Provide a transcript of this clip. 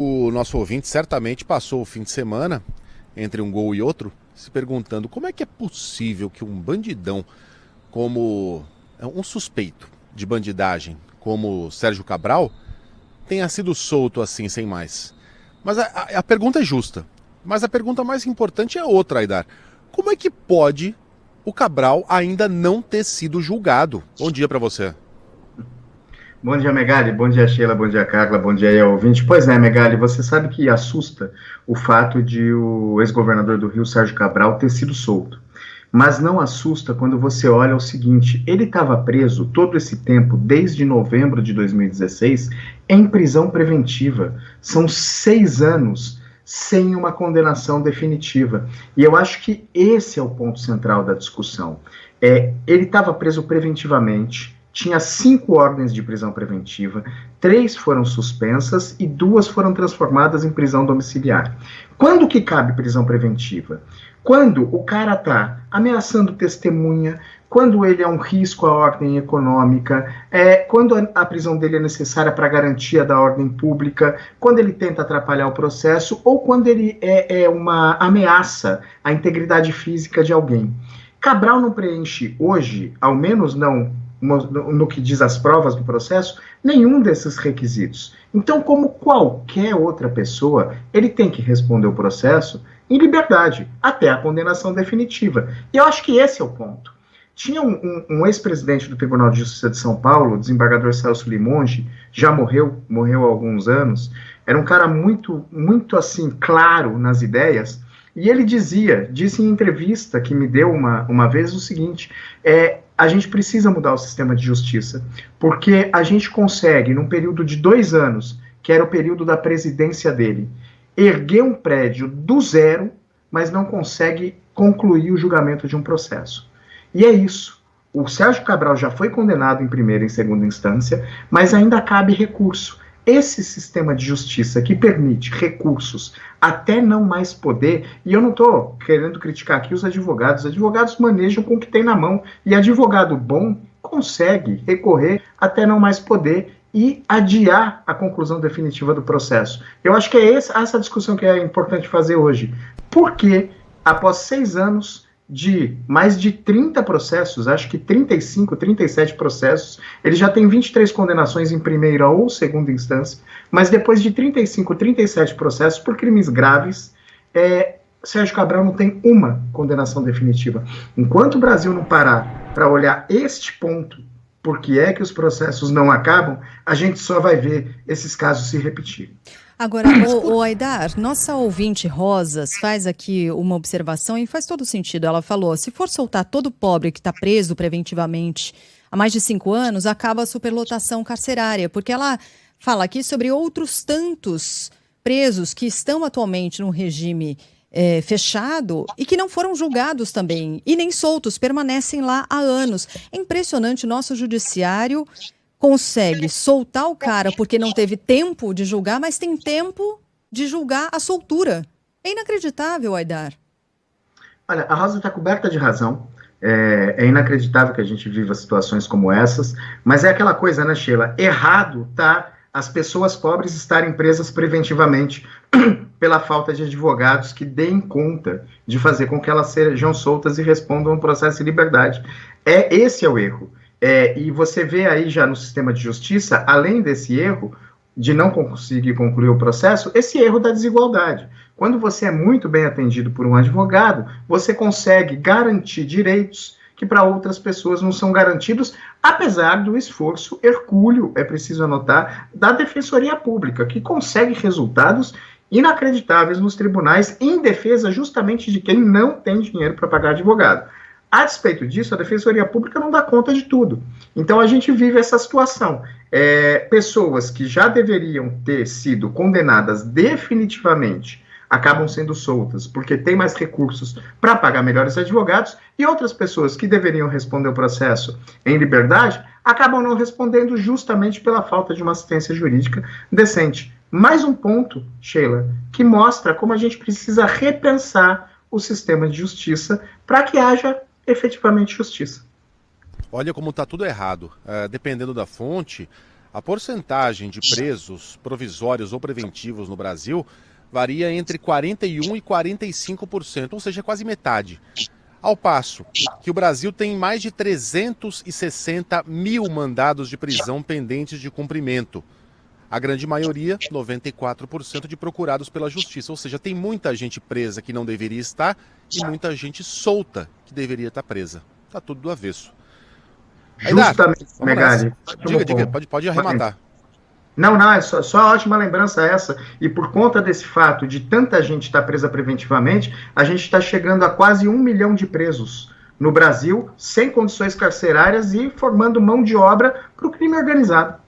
O nosso ouvinte certamente passou o fim de semana, entre um gol e outro, se perguntando como é que é possível que um bandidão como um suspeito de bandidagem, como Sérgio Cabral, tenha sido solto assim, sem mais. Mas a pergunta é justa. Mas a pergunta mais importante é outra, Aidar. Como é que pode o Cabral ainda não ter sido julgado? Bom dia para você. Bom dia, Megali. Bom dia, Sheila. Bom dia, Carla. Bom dia aí ao ouvinte. Pois é, Megali, você sabe que assusta o fato de o ex-governador do Rio, Sérgio Cabral, ter sido solto. Mas não assusta quando você olha o seguinte: ele estava preso todo esse tempo, desde novembro de 2016, em prisão preventiva. São 6 anos sem uma condenação definitiva. E eu acho que esse é o ponto central da discussão. Ele estava preso preventivamente, tinha 5 ordens de prisão preventiva, 3 foram suspensas e 2 foram transformadas em prisão domiciliar. Quando que cabe prisão preventiva? Quando o cara está ameaçando testemunha, quando ele é um risco à ordem econômica, quando a prisão dele é necessária para a garantia da ordem pública, quando ele tenta atrapalhar o processo ou quando ele é uma ameaça à integridade física de alguém. Cabral não preenche hoje, ao menos não no que diz as provas do processo, nenhum desses requisitos. Então, como qualquer outra pessoa, ele tem que responder o processo em liberdade, até a condenação definitiva. E eu acho que esse é o ponto. Tinha um ex-presidente do Tribunal de Justiça de São Paulo, o desembargador Celso Limonge, já morreu há alguns anos, era um cara muito assim, claro nas ideias, e ele disse em entrevista que me deu uma vez o seguinte: a gente precisa mudar o sistema de justiça, porque a gente consegue, num período de 2 anos, que era o período da presidência dele, erguer um prédio do zero, mas não consegue concluir o julgamento de um processo. E é isso. O Sérgio Cabral já foi condenado em primeira e em segunda instância, mas ainda cabe recurso. Esse sistema de justiça que permite recursos até não mais poder, e eu não estou querendo criticar aqui os advogados manejam com o que tem na mão, e advogado bom consegue recorrer até não mais poder e adiar a conclusão definitiva do processo. Eu acho que é essa discussão que é importante fazer hoje. Por que, após 6 anos de mais de 30 processos, acho que 35, 37 processos, ele já tem 23 condenações em primeira ou segunda instância, mas depois de 35, 37 processos por crimes graves, Sérgio Cabral não tem uma condenação definitiva. Enquanto o Brasil não parar para olhar este ponto, por que é que os processos não acabam, a gente só vai ver esses casos se repetirem. Agora, o Aidar, nossa ouvinte Rosas faz aqui uma observação e faz todo sentido. Ela falou, se for soltar todo pobre que está preso preventivamente há mais de 5 anos, acaba a superlotação carcerária, porque ela fala aqui sobre outros tantos presos que estão atualmente no regime fechado e que não foram julgados também, e nem soltos, permanecem lá há anos. É impressionante, o nosso judiciário consegue soltar o cara porque não teve tempo de julgar, mas tem tempo de julgar a soltura. É inacreditável, Aidar. Olha, a Rosa está coberta de razão. É inacreditável que a gente viva situações como essas, mas é aquela coisa, né, Sheila? Errado tá as pessoas pobres estarem presas preventivamente pela falta de advogados que deem conta de fazer com que elas sejam soltas e respondam ao processo de liberdade. Esse é o erro. E você vê aí já no sistema de justiça, além desse erro de não conseguir concluir o processo, esse erro da desigualdade. Quando você é muito bem atendido por um advogado, você consegue garantir direitos que para outras pessoas não são garantidos, apesar do esforço hercúleo, é preciso anotar, da Defensoria Pública, que consegue resultados inacreditáveis nos tribunais em defesa justamente de quem não tem dinheiro para pagar advogado. A despeito disso, a Defensoria Pública não dá conta de tudo. Então, a gente vive essa situação. Pessoas que já deveriam ter sido condenadas definitivamente acabam sendo soltas porque tem mais recursos para pagar melhores advogados, e outras pessoas que deveriam responder o processo em liberdade acabam não respondendo justamente pela falta de uma assistência jurídica decente. Mais um ponto, Sheila, que mostra como a gente precisa repensar o sistema de justiça para que haja efetivamente justiça. Olha como está tudo errado. Dependendo da fonte, A porcentagem de presos provisórios ou preventivos no Brasil varia entre 41% e 45%, ou seja, quase metade. Ao passo que o Brasil tem mais de 360 mil mandados de prisão pendentes de cumprimento. A grande maioria, 94%, de procurados pela justiça. Ou seja, tem muita gente presa que não deveria estar e muita gente solta que deveria estar presa. Está tudo do avesso. Justamente, Megali. Diga, pode arrematar. Não, é só ótima lembrança essa. E por conta desse fato de tanta gente estar presa preventivamente, a gente está chegando a quase 1 milhão de presos no Brasil, sem condições carcerárias e formando mão de obra para o crime organizado.